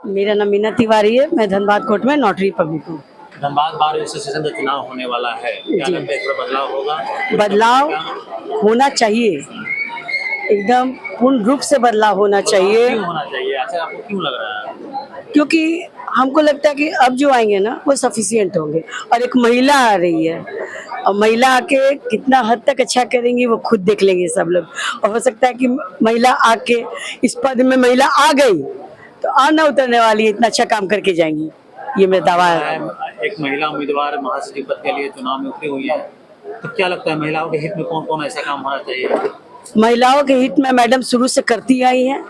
मेरा नाम मीना तिवारी है। मैं धनबाद कोर्ट में नोटरी पब्लिक हूँ। धनबाद बार एसोसिएशन का चुनाव होने वाला है, क्या जी। लगता है इसमें बदलाव होगा? बदलाव होना चाहिए, एकदम पूर्ण रूप से बदलाव होना चाहिए। क्यों होना चाहिए? ऐसा आपको क्यों लग रहा है? क्योंकि हमको लगता है कि अब जो आएंगे ना वो सफिशिएंट होंगे, और एक महिला आ रही है, और महिला आके कितना हद तक अच्छा करेंगी वो खुद देख लेंगे सब लोग। और हो सकता है कि महिला आके इस पद में महिला आ गई तो और न उतरने वाली है, इतना अच्छा काम करके जाएंगी, ये मेरा दावा है। एक महिला उम्मीदवार महासचिव पद के लिए चुनाव में उतरी हुई है, तो क्या लगता है महिलाओं के हित में कौन कौन ऐसा काम होना चाहिए? महिलाओं के हित में मैडम शुरू से करती आई हैं,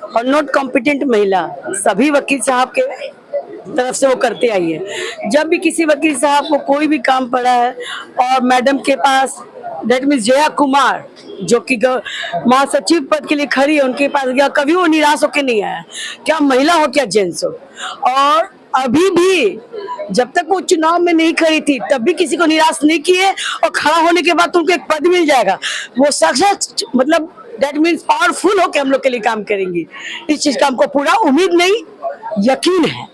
और नॉट कॉम्पिटेंट महिला सभी वकील साहब के तरफ से वो करते आई है। जब भी किसी वकील साहब को कोई भी काम पड़ा है और मैडम के पास, दैट मीन्स जया कुमार जो कि महासचिव पद के लिए खड़ी है, उनके पास गया, कभी वो निराश होकर नहीं आया, क्या महिला हो क्या जेंट्स हो। और अभी भी जब तक वो चुनाव में नहीं खड़ी थी तब भी किसी को निराश नहीं किए, और खड़ा होने के बाद उनको एक पद मिल जाएगा, वो सक्सेस मतलब दैट मीन्स पावरफुल होकर हम लोग के लिए काम करेंगी। इस चीज का हमको पूरा उम्मीद नहीं, यकीन है।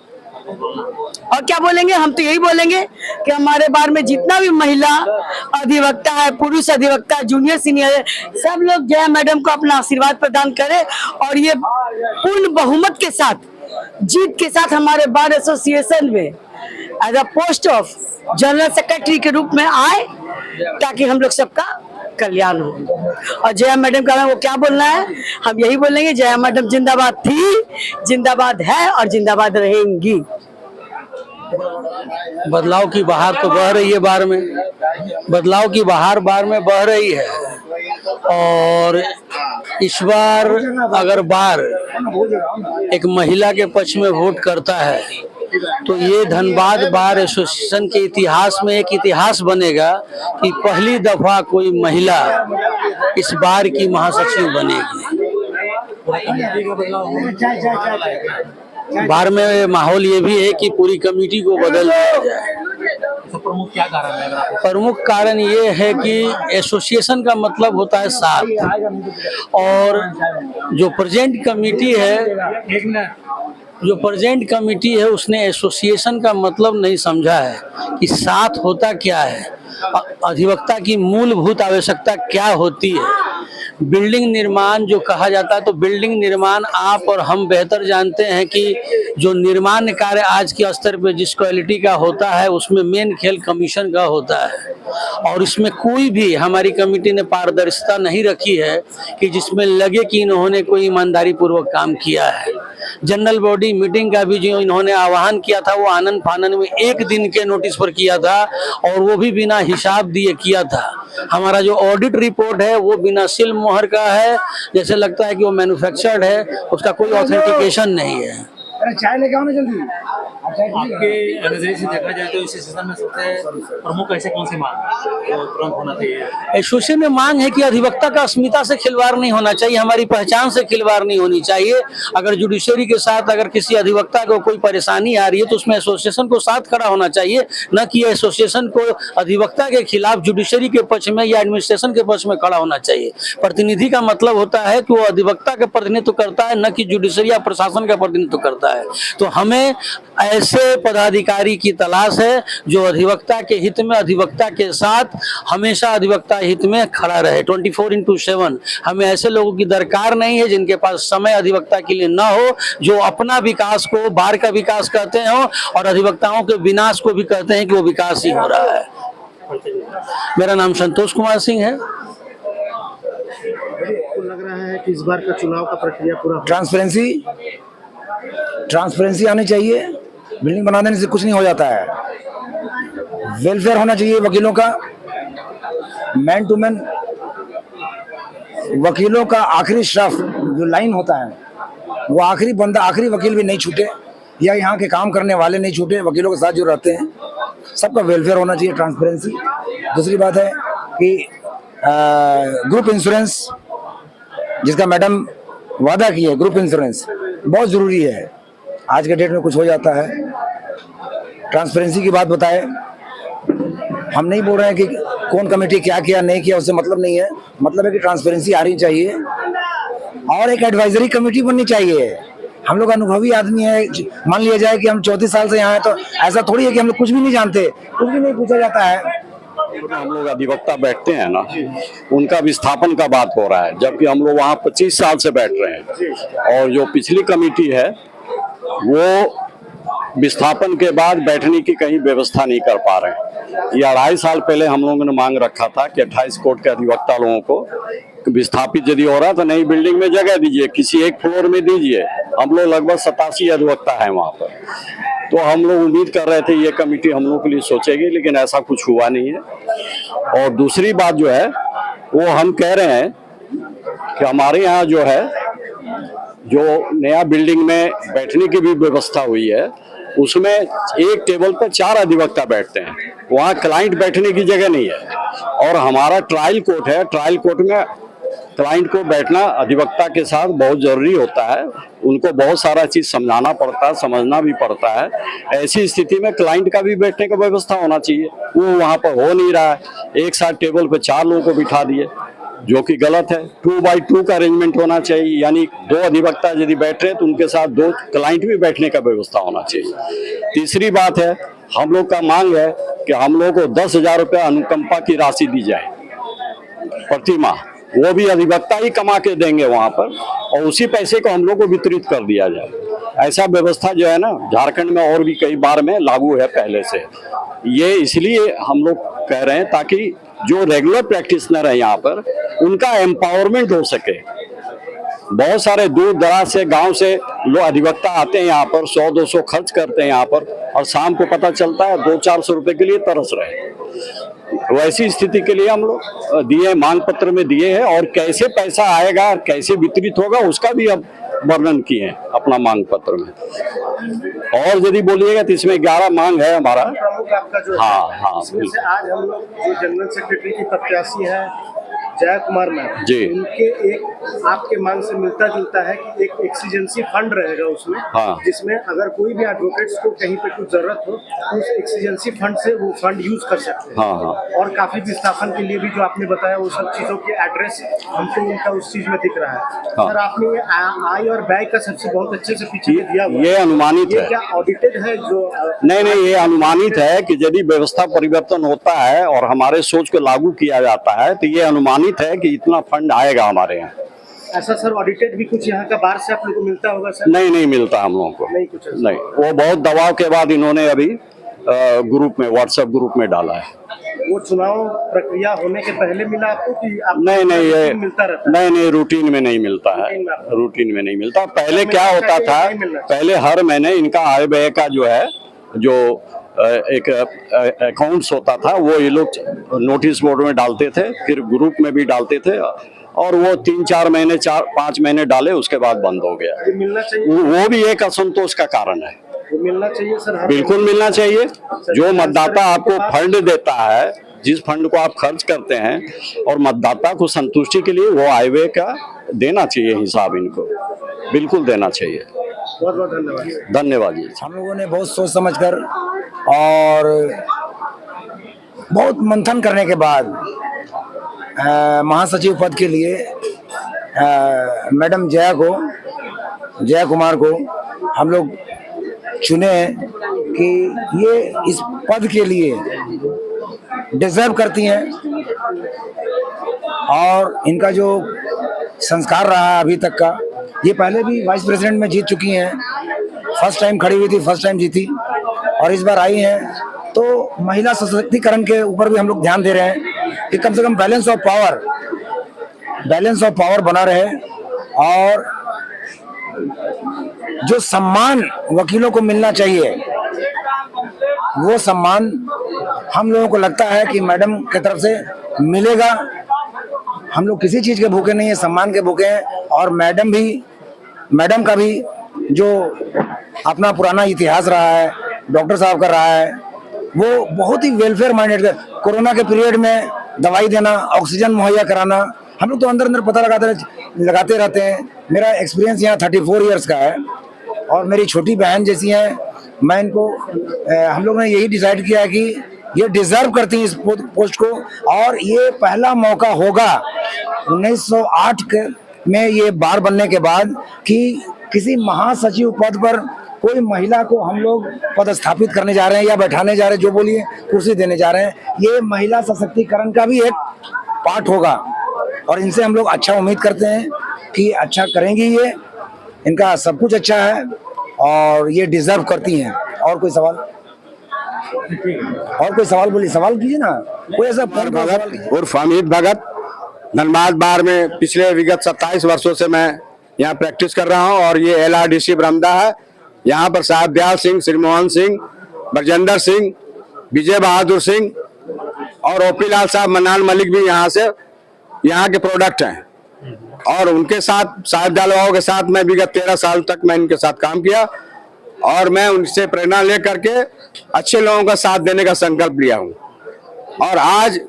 और क्या बोलेंगे, हम तो यही बोलेंगे कि हमारे बार में जितना भी महिला अधिवक्ता है, पुरुष अधिवक्ता, जूनियर सीनियर है, सब लोग जया मैडम को अपना आशीर्वाद प्रदान करें, और ये पूर्ण बहुमत के साथ, जीत के साथ हमारे बार एसोसिएशन में as a post of general secretary के रूप में आए, ताकि हम लोग सबका कल्याण हो। और जया मैडम का वो क्या बोलना है, हम यही बोलेंगे, जया मैडम जिंदाबाद थी, जिंदाबाद है और जिंदाबाद रहेंगी। बदलाव की बहार तो बह रही है बार में, बदलाव की बहार बार में बह रही है। और इस बार अगर बार एक महिला के पक्ष में वोट करता है तो ये धनबाद बार एसोसिएशन के इतिहास में एक इतिहास बनेगा कि पहली दफा कोई महिला इस बार की महासचिव बनेगी। बार में माहौल ये भी है कि पूरी कमेटी को बदल दिया जाए। तो प्रमुख क्या कारण है? प्रमुख कारण ये है कि एसोसिएशन का मतलब होता है साथ, और जो प्रेजेंट कमेटी है उसने एसोसिएशन का मतलब नहीं समझा है कि साथ होता क्या है, अधिवक्ता की मूलभूत आवश्यकता क्या होती है। बिल्डिंग निर्माण जो कहा जाता है, तो बिल्डिंग निर्माण आप और हम बेहतर जानते हैं कि जो निर्माण कार्य आज के स्तर पे जिस क्वालिटी का होता है उसमें मेन खेल कमीशन का होता है, और इसमें कोई भी हमारी कमेटी ने पारदर्शिता नहीं रखी है कि जिसमें लगे कि इन्होंने कोई ईमानदारी पूर्वक काम किया है। जनरल बॉडी मीटिंग का भी जो इन्होंने आह्वान किया था वो आनंद फानन में एक दिन के नोटिस पर किया था, और वो भी बिना हिसाब दिए किया था। हमारा जो ऑडिट रिपोर्ट है वो बिना सील मोहर का है, जैसे लगता है कि वो मैन्युफैक्चर्ड है, उसका कोई ऑथेंटिकेशन नहीं है। चाय लेके आओ ना जल्दी। आपके नजरिए से देखा जाए तो इस सेशन में सबसे प्रमुख ऐसे कौन सी मांग है जो तुरंत होना चाहिए? एसोसिएशन में मांग है कि अधिवक्ता का अस्मिता से खिलवाड़ नहीं होना चाहिए, हमारी पहचान से खिलवाड़ नहीं होनी चाहिए। अगर जुडिशरी के साथ अगर किसी अधिवक्ता को कोई परेशानी आ रही है तो उसमें एसोसिएशन को साथ खड़ा होना चाहिए, न कि एसोसिएशन को अधिवक्ता के खिलाफ जुडिशरी के पक्ष में या एडमिनिस्ट्रेशन के पक्ष में खड़ा होना चाहिए। प्रतिनिधि का मतलब होता है कि वो अधिवक्ता का प्रतिनिधित्व करता है, न कि जुडिशरी या प्रशासन का प्रतिनिधित्व करता है। तो हमें ऐसे पदाधिकारी की तलाश है जो अधिवक्ता के हित में, अधिवक्ता के साथ हमेशा अधिवक्ता हित में खड़ा रहे 24/7। हमें ऐसे लोगों की दरकार नहीं है जिनके पास समय अधिवक्ता के लिए न हो, जो अपना विकास को बार का विकास कहते हो और अधिवक्ताओं के विनाश को भी कहते हैं कि वो विकास ही हो रहा है। मेरा नाम संतोष कुमार सिंह है। लग रहा है कि इस बार का चुनाव का प्रक्रिया पूरा ट्रांसपेरेंसी आनी चाहिए। बिल्डिंग बना देने से कुछ नहीं हो जाता है। वेलफेयर होना चाहिए वकीलों का, मैन टू मैन। वकीलों का आखिरी स्टाफ जो लाइन होता है वो आखिरी बंदा, आखिरी वकील भी नहीं छूटे, या यहाँ के काम करने वाले नहीं छूटे। वकीलों के साथ जो रहते हैं सबका वेलफेयर होना चाहिए, ट्रांसपेरेंसी। दूसरी बात है कि ग्रुप इंश्योरेंस जिसका मैडम वादा की है, ग्रुप इंश्योरेंस बहुत ज़रूरी है। आज के डेट में कुछ हो जाता है, ट्रांसपेरेंसी की बात बताए। हम नहीं बोल रहे हैं कि कौन कमेटी क्या किया नहीं किया, उससे मतलब नहीं है। मतलब है कि ट्रांसपेरेंसी आनी चाहिए और एक एडवाइजरी कमेटी बननी चाहिए। हम लोग अनुभवी आदमी है। मान लिया जाए कि हम 34 साल से यहाँ हैं, तो ऐसा थोड़ी है कि हम लोग कुछ भी नहीं जानते, कुछ भी नहीं पूछा जाता है। हम लोग अधिवक्ता बैठते हैं ना, उनका विस्थापन का बात हो रहा है, जबकि हम लोग वहाँ 25 साल से बैठ रहे हैं। और जो पिछली कमेटी है वो विस्थापन के बाद बैठने की कहीं व्यवस्था नहीं कर पा रहे हैं। ये 2.5 साल पहले हम लोगों ने मांग रखा था कि 28 कोर्ट के अधिवक्ता लोगों को विस्थापित यदि हो रहा तो नई बिल्डिंग में जगह दीजिए, किसी एक फ्लोर में दीजिए। हम लोग लगभग 87 अधिवक्ता है वहाँ पर, तो हम लोग उम्मीद कर रहे थे ये कमेटी हम लोग के लिए सोचेगी, लेकिन ऐसा कुछ हुआ नहीं है। और दूसरी बात जो है वो हम कह रहे हैं कि हमारे यहाँ जो है, जो नया बिल्डिंग में बैठने की भी व्यवस्था हुई है, उसमें एक टेबल पर 4 अधिवक्ता बैठते हैं। वहाँ क्लाइंट बैठने की जगह नहीं है। और हमारा ट्रायल कोर्ट है, ट्रायल कोर्ट में क्लाइंट को बैठना अधिवक्ता के साथ बहुत जरूरी होता है। उनको बहुत सारा चीज समझाना पड़ता है, समझना भी पड़ता है। ऐसी स्थिति में क्लाइंट का भी बैठने का व्यवस्था होना चाहिए, वो वहाँ पर हो नहीं रहा है। एक साथ टेबल पे 4 लोगों को बिठा दिए, जो कि गलत है। 2x2 का अरेंजमेंट होना चाहिए, यानी 2 अधिवक्ता यदि बैठ रहे तो उनके साथ 2 क्लाइंट भी बैठने का व्यवस्था होना चाहिए। तीसरी बात है, हम लोग का मांग है कि हम लोग को 10,000 रुपये अनुकंपा की राशि दी जाए प्रति माह। वो भी अधिवक्ता ही कमा के देंगे वहाँ पर, और उसी पैसे को हम लोग को वितरित कर दिया जाए। ऐसा व्यवस्था जो है ना, झारखंड में और भी कई बार में लागू है पहले से। ये इसलिए हम लोग कह रहे हैं ताकि जो रेगुलर प्रैक्टिशनर है यहाँ पर, उनका एम्पावरमेंट हो सके। बहुत सारे दूर दराज से गांव से लोग अधिवक्ता आते हैं यहाँ पर, 100-200 खर्च करते हैं यहाँ पर, और शाम को पता चलता है 200-400 रुपए के लिए तरस रहे हैं। वैसी स्थिति के लिए हम लोग दिए, मांग पत्र में दिए हैं, और कैसे पैसा आएगा, कैसे वितरित होगा, उसका भी अब वर्णन किए हैं अपना मांग पत्र में। और यदि बोलिएगा तो इसमें 11 मांग है हमारा। प्रमुख आपका जो हाँ, इसमें से आज हम लोग जो जनरल सेक्रेटरी की प्रत्याशी है जय कुमार मैम जी, उनके एक आपके मांग से मिलता जुलता है कि एक एक्सीजेंसी फंड रहेगा उसमें, हाँ, जिसमें अगर कोई भी एडवोकेट्स को कहीं पे कुछ जरूरत हो तो उस एक्सीजेंसी फंड से वो फंड यूज कर सकते हैं। हाँ, और काफी विस्थापन के लिए भी जो आपने बताया वो सब चीजों के एड्रेस हमको उनका उस चीज में दिख रहा है। हाँ। सर आपने ये आय और व्यय का सबसे बहुत अच्छे से पीछे में दिया हुआ ये अनुमानित ये है। क्या ऑडिटेड है जो नहीं, ये अनुमानित है कि यदि व्यवस्था परिवर्तन होता है और हमारे सोच को लागू किया जाता है तो ये अनुमानित है कि इतना फंड आएगा हमारे यहाँ। ऐसा सर ऑडिटेड भी कुछ यहाँ का बाहर से आप लोगों को मिलता होगा सर? नहीं मिलता हम लोगों को, नहीं कुछ ऐसा। नहीं। वो बहुत दबाव के बाद इन्होंने अभी ग्रुप में, व्हाट्सएप ग्रुप में डाला है। वो चुनाव प्रक्रिया होने के पहले मिला आपको कि आप नहीं, ये मिलता रहता है? नहीं, रूटीन में नहीं मिलता है, रूटीन में नहीं मिलता। पहले क्या होता था, पहले हर महीने इनका आय व्यय का जो है, जो एक अकाउंट्स होता था, वो ये लोग नोटिस बोर्ड में डालते थे, फिर ग्रुप में भी डालते थे, और वो 3-4 महीने, 4-5 महीने डाले, उसके बाद बंद हो गया। ये मिलना चाहिए, वो भी एक असंतोष का कारण है। वो मिलना चाहिए सर, बिल्कुल मिलना चाहिए। जो मतदाता आपको फंड देता है, जिस फंड को आप खर्च करते हैं, और मतदाता को संतुष्टि के लिए वो आय व्यय का देना चाहिए हिसाब, इनको बिल्कुल देना चाहिए। बहुत बहुत धन्यवाद। धन्यवाद जी। हम लोगों ने बहुत सोच समझकर और बहुत मंथन करने के बाद महासचिव पद के लिए मैडम जय कुमार को हम लोग चुने कि ये इस पद के लिए डिजर्व करती हैं, और इनका जो संस्कार रहा है अभी तक का, ये पहले भी वाइस प्रेसिडेंट में जीत चुकी हैं। फर्स्ट टाइम खड़ी हुई थी, फर्स्ट टाइम जीती, और इस बार आई हैं। तो महिला सशक्तिकरण के ऊपर भी हम लोग ध्यान दे रहे हैं कि कम से कम बैलेंस ऑफ पावर बना रहे, और जो सम्मान वकीलों को मिलना चाहिए वो सम्मान हम लोगों को लगता है कि मैडम की तरफ से मिलेगा। हम लोग किसी चीज के भूखे नहीं है, सम्मान के भूखे हैं। और मैडम का भी जो अपना पुराना इतिहास रहा है, डॉक्टर साहब का रहा है, वो बहुत ही वेलफेयर माइंडेड। कोरोना के पीरियड में दवाई देना, ऑक्सीजन मुहैया कराना, हम लोग तो अंदर पता लगाते रहते हैं। मेरा एक्सपीरियंस यहाँ 34 इयर्स का है, और मेरी छोटी बहन जैसी है। मैं इनको हम लोग ने यही डिसाइड किया है कि ये डिजर्व करती हैं इस पोस्ट को, और ये पहला मौका होगा 1908 में ये बार बनने के बाद कि किसी महासचिव पद पर कोई महिला को हम लोग पदस्थापित करने जा रहे हैं या बैठाने जा रहे हैं, जो बोलिए कुर्सी देने जा रहे हैं, ये महिला सशक्तिकरण का भी एक पार्ट होगा। और इनसे हम लोग अच्छा उम्मीद करते हैं कि अच्छा करेंगी ये, इनका सब कुछ अच्छा है और ये डिजर्व करती हैं। और कोई सवाल? और कोई सवाल बोलिए, सवाल कीजिए ना, कोई ऐसा सवाल कीजिए। उर्फ अमित भगत, धनबाद बार में पिछले विगत 27 वर्षों से मैं यहाँ प्रैक्टिस कर रहा हूँ और ये LRDC बरमदा है। यहाँ पर साहब दयाल सिंह, श्रीमोहन सिंह, ब्रजेंद्र सिंह, विजय बहादुर सिंह और OP लाल साहब, मन्नान मलिक भी यहाँ से यहाँ के प्रोडक्ट हैं। और उनके साथ साहब दयाल बाबू के साथ मैं विगत 13 साल तक मैं इनके साथ काम किया और मैं उनसे प्रेरणा ले करके अच्छे लोगों का साथ देने का संकल्प लिया हूँ। और आज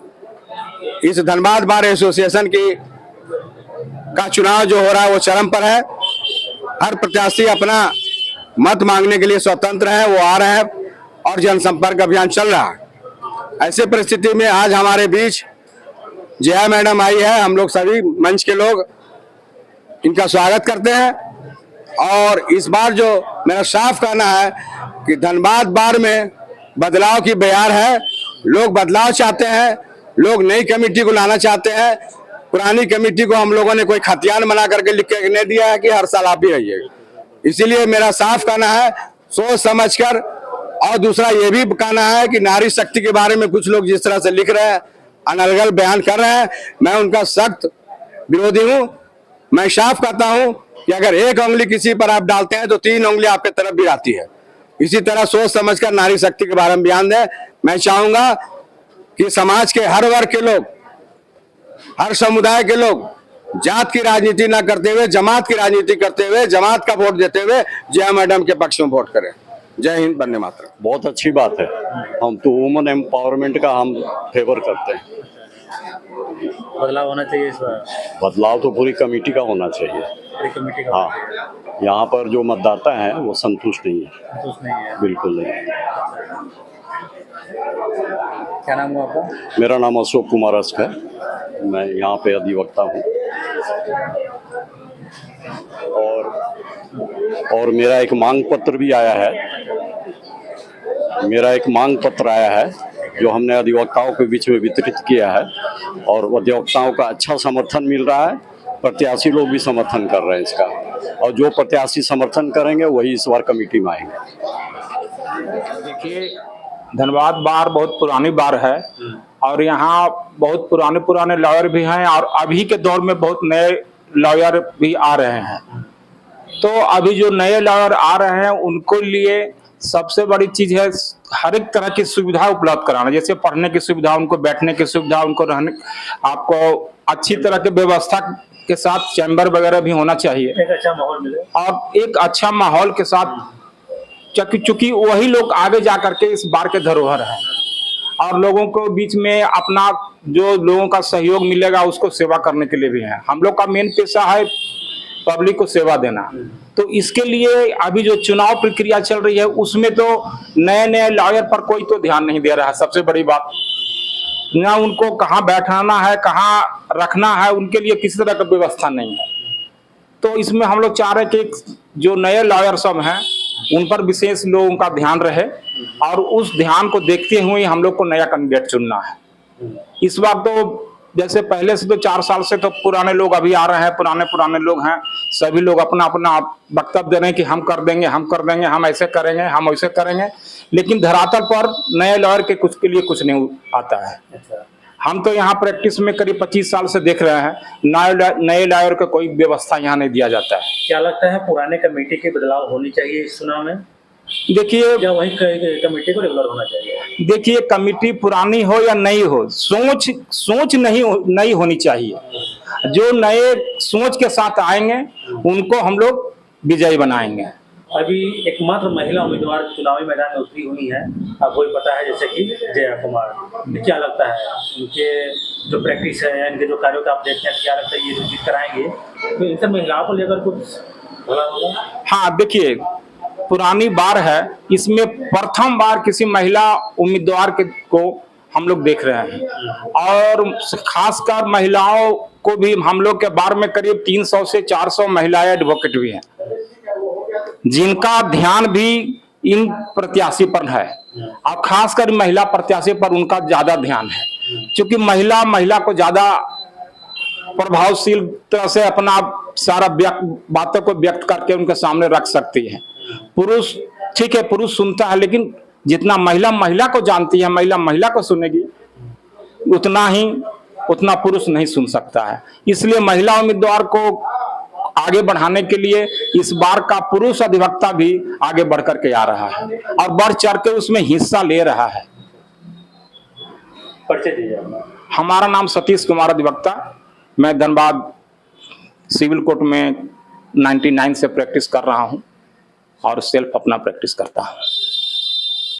इस धनबाद बार एसोसिएशन का चुनाव जो हो रहा है वो चरम पर है। हर प्रत्याशी अपना मत मांगने के लिए स्वतंत्र है, वो आ रहे हैं और जनसंपर्क अभियान चल रहा है। ऐसे परिस्थिति में आज हमारे बीच जया मैडम आई है। हम लोग सभी मंच के लोग इनका स्वागत करते हैं। और इस बार जो मेरा साफ कहना है कि धनबाद बार में बदलाव की बयार है। लोग बदलाव चाहते हैं, लोग नई कमेटी को लाना चाहते हैं। पुरानी कमेटी को हम लोगों ने कोई खतियान बना करके लिख के नहीं दिया है कि हर साल आप ही रहिएगा। इसीलिए मेरा साफ कहना है, सोच समझकर। और दूसरा ये भी कहना है कि नारी शक्ति के बारे में कुछ लोग जिस तरह से लिख रहे हैं, अनर्गल बयान कर रहे हैं, मैं उनका सख्त विरोधी हूँ। मैं साफ कहता हूँ कि अगर एक उंगली किसी पर आप डालते हैं तो 3 उंगली आपके तरफ भी आती है। इसी तरह सोच समझकर नारी शक्ति के बारे में बयान दें। मैं चाहूंगा कि समाज के हर वर्ग के लोग, हर समुदाय के लोग जात की राजनीति ना करते हुए जमात की राजनीति करते हुए, जमात का वोट देते हुए जया मैडम के पक्ष में वोट करें। जय हिंद, वंदे मातरम। बहुत अच्छी बात है। हम तो वुमन एम्पावरमेंट का हम फेवर करते हैं। बदलाव होना चाहिए इस बार। बदलाव तो पूरी कमेटी का होना चाहिए। पूरी कमेटी का हाँ, यहाँ पर जो मतदाता हैं वो संतुष्ट नहीं है, संतुष्ट नहीं है। बिल्कुल नहीं। क्या नाम हुआ आपका? मेरा नाम अशोक कुमार अस्क है, मैं यहाँ पे अधिवक्ता हूँ। और मेरा एक मांग पत्र भी आया है। मेरा एक मांग पत्र आया है जो हमने अधिवक्ताओं के बीच में वितरित किया है और अधिवक्ताओं का अच्छा समर्थन मिल रहा है। प्रत्याशी लोग भी समर्थन कर रहे हैं इसका, और जो प्रत्याशी समर्थन करेंगे वही इस बार कमेटी में आएंगे। देखिए, धनबाद बार बहुत पुरानी बार है और यहाँ बहुत पुराने लॉयर भी हैं और अभी के दौर में बहुत नए लॉयर भी आ रहे हैं। तो अभी जो नए लॉयर आ रहे हैं उनको लिए सबसे बड़ी चीज है हर एक तरह की सुविधा उपलब्ध कराना, जैसे पढ़ने की सुविधा, उनको बैठने की सुविधा, उनको रहने, आपको अच्छी तरह की व्यवस्था के साथ चैम्बर वगैरह भी होना चाहिए, एक अच्छा माहौल मिले। और एक अच्छा माहौल के साथ, चूंकि वही लोग आगे जा करके इस बार के धरोहर है और लोगों को बीच में अपना जो लोगों का सहयोग मिलेगा उसको सेवा करने के लिए भी है। हम लोग का मेन पेशा है पब्लिक को सेवा देना। तो इसके लिए अभी जो चुनाव प्रक्रिया चल रही है उसमें तो नए लॉयर पर कोई तो ध्यान नहीं दे रहा है। सबसे बड़ी बात, ना उनको कहाँ बैठाना है, कहाँ रखना है, उनके लिए किसी तरह का व्यवस्था नहीं है। तो इसमें हम लोग चाह रहे हैं कि जो नए लॉयर सब हैं उन पर विशेष लोगों का ध्यान रहे और उस ध्यान को देखते हुए हम लोग को नया कैंडिडेट चुनना है। इस बार तो जैसे पहले से तो 4 साल से तो पुराने लोग अभी आ रहे हैं, पुराने लोग हैं, सभी लोग अपना वक्तव्य दे रहे हैं कि हम कर देंगे, हम ऐसे करेंगे, हम वैसे करेंगे, लेकिन धरातल पर नए लॉयर के कुछ के लिए कुछ नहीं आता है। हम तो यहाँ प्रैक्टिस में करीब 25 साल से देख रहे हैं, नए लॉयर को कोई व्यवस्था यहाँ नहीं दिया जाता है। क्या लगता है पुराने कमेटी के बदलाव होनी चाहिए इस चुनाव में? देखिए, या वही कमेटी को रेगुलर होना चाहिए? देखिए, कमेटी पुरानी हो या नई हो, सोच नहीं होनी चाहिए। जो नए सोच के साथ आएंगे उनको हम लोग विजयी बनाएंगे। अभी एकमात्र महिला उम्मीदवार चुनावी मैदान में उतरी हुई है, आपको भी पता है, जैसे कि जया कुमार। क्या लगता है उनके जो प्रैक्टिस है या इनके जो कार्यों का आप देखते हैं, क्या लगता है ये जो जीत कराएंगे तो इनसे महिलाओं को लेकर कुछ भला होगा? हाँ, देखिए, पुरानी बार है, इसमें प्रथम बार किसी महिला उम्मीदवार को हम लोग देख रहे हैं और खासकर महिलाओं को भी हम लोग के बार में करीब 300 से 400 महिलाएं एडवोकेट भी हैं। जिनका ध्यान भी इन प्रत्याशी पर है और खासकर महिला प्रत्याशी पर उनका ज्यादा ध्यान है, क्योंकि महिला को ज्यादा प्रभावशील तरह से अपना सारा बातों को व्यक्त करके उनके सामने रख सकती है। पुरुष ठीक है, पुरुष सुनता है, लेकिन जितना महिला को जानती है, महिला को सुनेगी, उतना पुरुष नहीं सुन सकता है। इसलिए महिला उम्मीदवार को आगे बढ़ाने के लिए इस बार का पुरुष अधिवक्ता भी आगे बढ़ करके आ रहा है और बढ़ चढ़ के उसमें हिस्सा ले रहा है। परिचय दीजिए अपना। हमारा नाम सतीश कुमार अधिवक्ता, मैं धनबाद सिविल कोर्ट में 99 से प्रैक्टिस कर रहा हूं और सेल्फ अपना प्रैक्टिस करता हूं।